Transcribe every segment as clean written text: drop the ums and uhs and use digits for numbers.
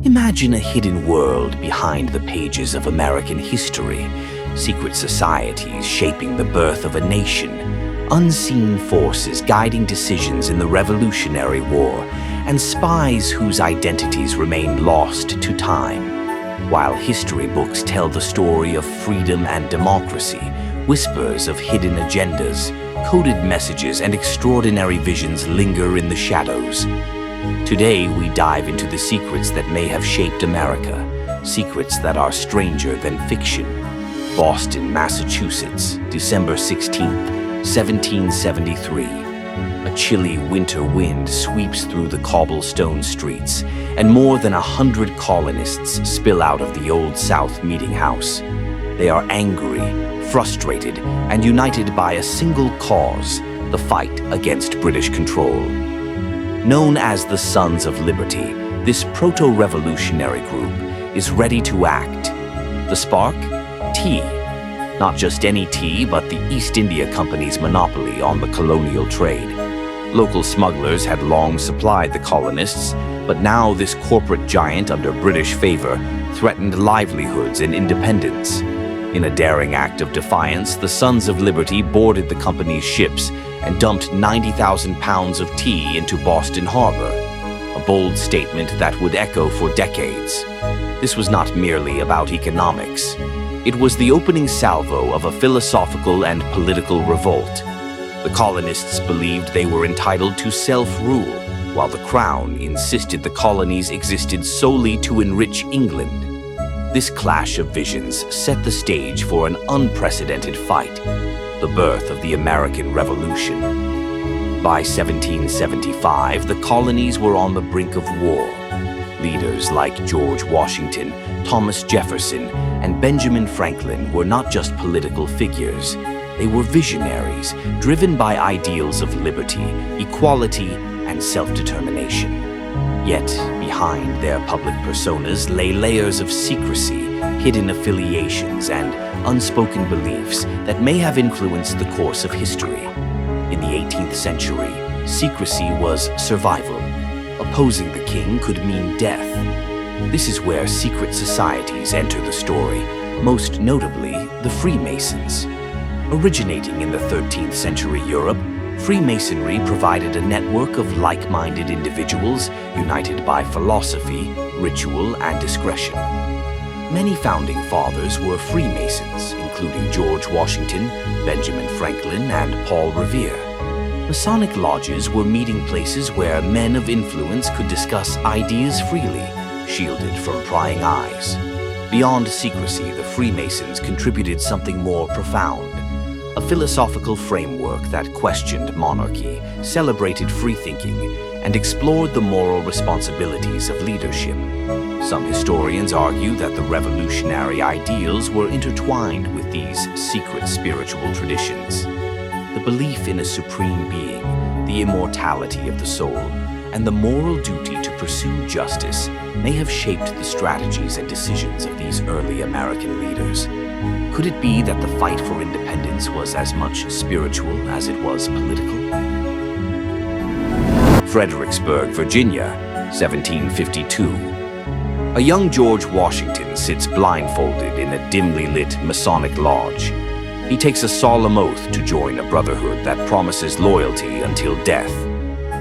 Imagine a hidden world behind the pages of American history, secret societies shaping the birth of a nation, unseen forces guiding decisions in the Revolutionary War, and spies whose identities remain lost to time. While history books tell the story of freedom and democracy, whispers of hidden agendas, coded messages, and extraordinary visions linger in the shadows. Today, we dive into the secrets that may have shaped America, secrets that are stranger than fiction. Boston, Massachusetts, December 16th, 1773. A chilly winter wind sweeps through the cobblestone streets, and more than 100 colonists spill out of the Old South Meeting House. They are angry, frustrated, and united by a single cause: the fight against British control. Known as the Sons of Liberty, this proto-revolutionary group is ready to act. The spark? Tea. Not just any tea, but the East India Company's monopoly on the colonial trade. Local smugglers had long supplied the colonists, but now this corporate giant under British favor threatened livelihoods and independence. In a daring act of defiance, the Sons of Liberty boarded the company's ships and dumped 90,000 pounds of tea into Boston Harbor, a bold statement that would echo for decades. This was not merely about economics. It was the opening salvo of a philosophical and political revolt. The colonists believed they were entitled to self-rule, while the Crown insisted the colonies existed solely to enrich England. This clash of visions set the stage for an unprecedented fight, the birth of the American Revolution. By 1775, the colonies were on the brink of war. Leaders like George Washington, Thomas Jefferson, and Benjamin Franklin were not just political figures. They were visionaries, driven by ideals of liberty, equality, and self-determination. Yet, behind their public personas lay layers of secrecy, hidden affiliations, and unspoken beliefs that may have influenced the course of history. In the 18th century, secrecy was survival. Opposing the king could mean death. This is where secret societies enter the story, most notably the Freemasons. Originating in the 13th century Europe, Freemasonry provided a network of like-minded individuals united by philosophy, ritual, and discretion. Many founding fathers were Freemasons, including George Washington, Benjamin Franklin, and Paul Revere. Masonic lodges were meeting places where men of influence could discuss ideas freely, shielded from prying eyes. Beyond secrecy, the Freemasons contributed something more profound. A philosophical framework that questioned monarchy, celebrated free-thinking, and explored the moral responsibilities of leadership. Some historians argue that the revolutionary ideals were intertwined with these secret spiritual traditions. The belief in a supreme being, the immortality of the soul, and the moral duty to pursue justice may have shaped the strategies and decisions of these early American leaders. Could it be that the fight for independence was as much spiritual as it was political? Fredericksburg, Virginia, 1752. A young George Washington sits blindfolded in a dimly lit Masonic lodge. He takes a solemn oath to join a brotherhood that promises loyalty until death.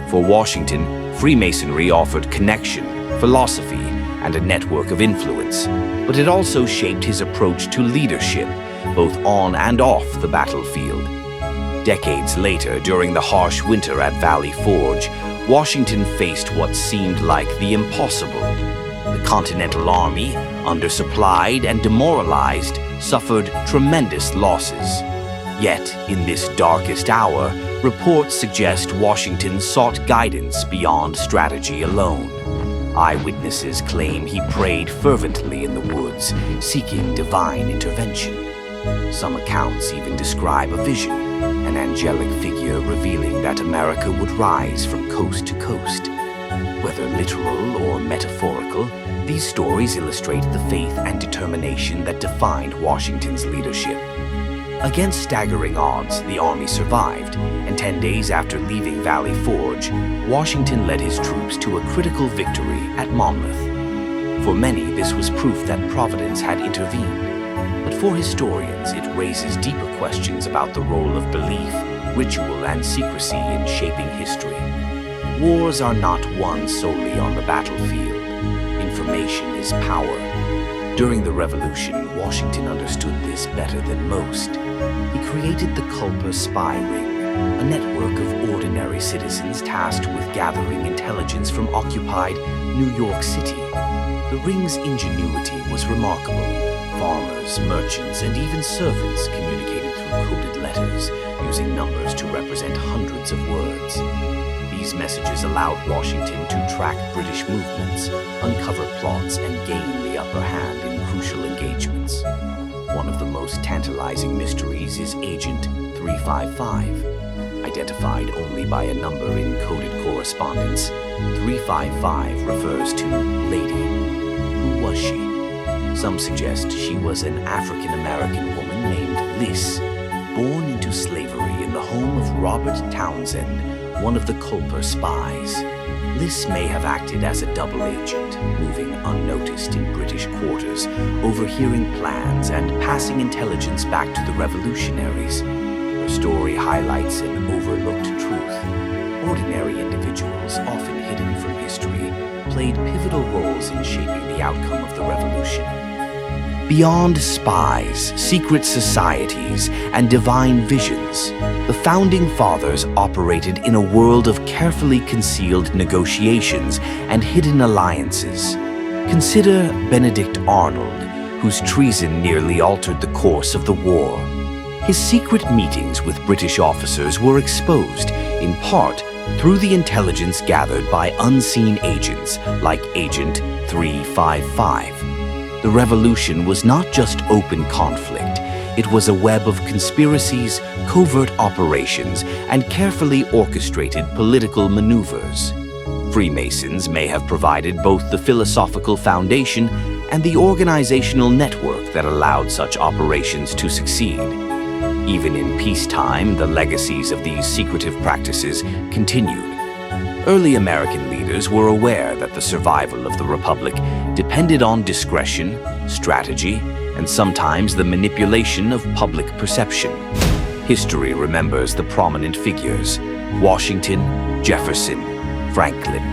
For Washington, Freemasonry offered connection, philosophy, and a network of influence, but it also shaped his approach to leadership, both on and off the battlefield. Decades later, during the harsh winter at Valley Forge, Washington faced what seemed like the impossible. The Continental Army, undersupplied and demoralized, suffered tremendous losses. Yet, in this darkest hour, reports suggest Washington sought guidance beyond strategy alone. Eyewitnesses claim he prayed fervently in the woods, seeking divine intervention. Some accounts even describe a vision, an angelic figure revealing that America would rise from coast to coast. Whether literal or metaphorical, these stories illustrate the faith and determination that defined Washington's leadership. Against staggering odds, the army survived, and 10 days after leaving Valley Forge, Washington led his troops to a critical victory at Monmouth. For many, this was proof that Providence had intervened. But for historians, it raises deeper questions about the role of belief, ritual, and secrecy in shaping history. Wars are not won solely on the battlefield. Information is power. During the Revolution, Washington understood this better than most. He created the Culper Spy Ring, a network of ordinary citizens tasked with gathering intelligence from occupied New York City. The ring's ingenuity was remarkable. Farmers, merchants, and even servants communicated through coded letters, using numbers to represent hundreds of words. These messages allowed Washington to track British movements, uncover plots, and gain the upper hand in crucial engagements. One of the most tantalizing mysteries is Agent 355. Identified only by a number in coded correspondence, 355 refers to Lady. Who was she? Some suggest she was an African-American woman named Liz, born into slavery in the home of Robert Townsend, one of the Culper spies. Liz may have acted as a double agent, moving unnoticed in British quarters, overhearing plans and passing intelligence back to the revolutionaries. Her story highlights an overlooked truth. Ordinary individuals, often hidden from history, played pivotal roles in shaping the outcome of the revolution. Beyond spies, secret societies, and divine visions, the Founding Fathers operated in a world of carefully concealed negotiations and hidden alliances. Consider Benedict Arnold, whose treason nearly altered the course of the war. His secret meetings with British officers were exposed, in part, through the intelligence gathered by unseen agents like Agent 355. The revolution was not just open conflict. It was a web of conspiracies, covert operations, and carefully orchestrated political maneuvers. Freemasons may have provided both the philosophical foundation and the organizational network that allowed such operations to succeed. Even in peacetime, the legacies of these secretive practices continued. Early American leaders were aware that the survival of the Republic depended on discretion, strategy, and sometimes the manipulation of public perception. History remembers the prominent figures: Washington, Jefferson, Franklin.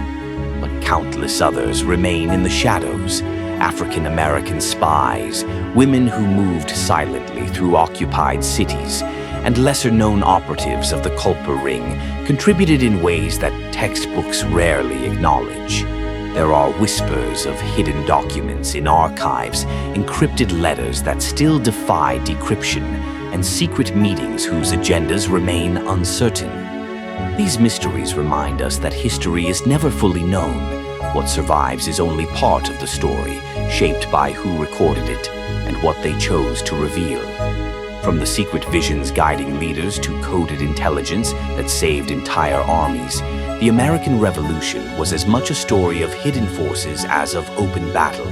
But countless others remain in the shadows. African American spies, women who moved silently through occupied cities, and lesser-known operatives of the Culper Ring contributed in ways that textbooks rarely acknowledge. There are whispers of hidden documents in archives, encrypted letters that still defy decryption, and secret meetings whose agendas remain uncertain. These mysteries remind us that history is never fully known. What survives is only part of the story, shaped by who recorded it and what they chose to reveal. From the secret visions guiding leaders to coded intelligence that saved entire armies, the American Revolution was as much a story of hidden forces as of open battle.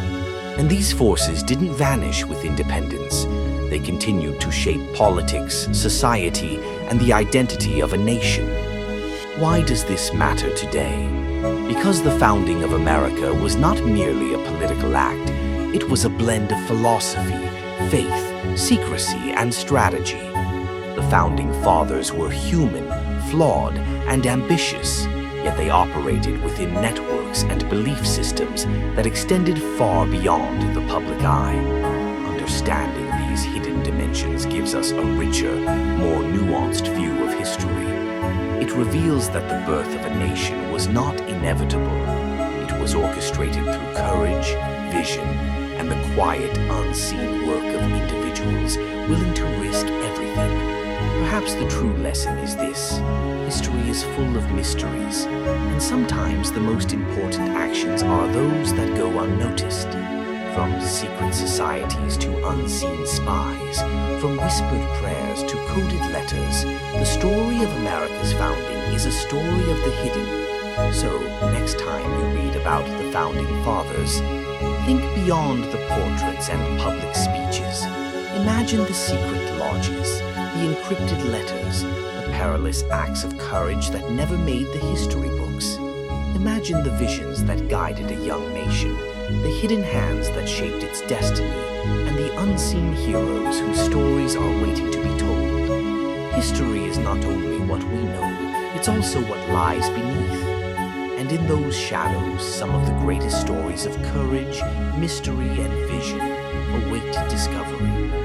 And these forces didn't vanish with independence. They continued to shape politics, society, and the identity of a nation. Why does this matter today? Because the founding of America was not merely a political act, it was a blend of philosophy, faith, secrecy, and strategy. The Founding Fathers were human, flawed, and ambitious, yet they operated within networks and belief systems that extended far beyond the public eye. Understanding these hidden dimensions gives us a richer, more nuanced view of history. It reveals that the birth of a nation was not inevitable. It was orchestrated through courage, vision, and the quiet, unseen work of individuals willing to risk everything. Perhaps the true lesson is this: history is full of mysteries, and sometimes the most important actions are those that go unnoticed. From secret societies to unseen spies, from whispered prayers to coded letters, the story of America's founding is a story of the hidden. So, next time you read about the Founding Fathers, think beyond the portraits and public speeches. Imagine the secret lodges, the encrypted letters, the perilous acts of courage that never made the history books. Imagine the visions that guided a young nation, the hidden hands that shaped its destiny, and the unseen heroes whose stories are waiting to be told. History is not only what we know, it's also what lies beneath. And in those shadows, some of the greatest stories of courage, mystery, and vision await discovery.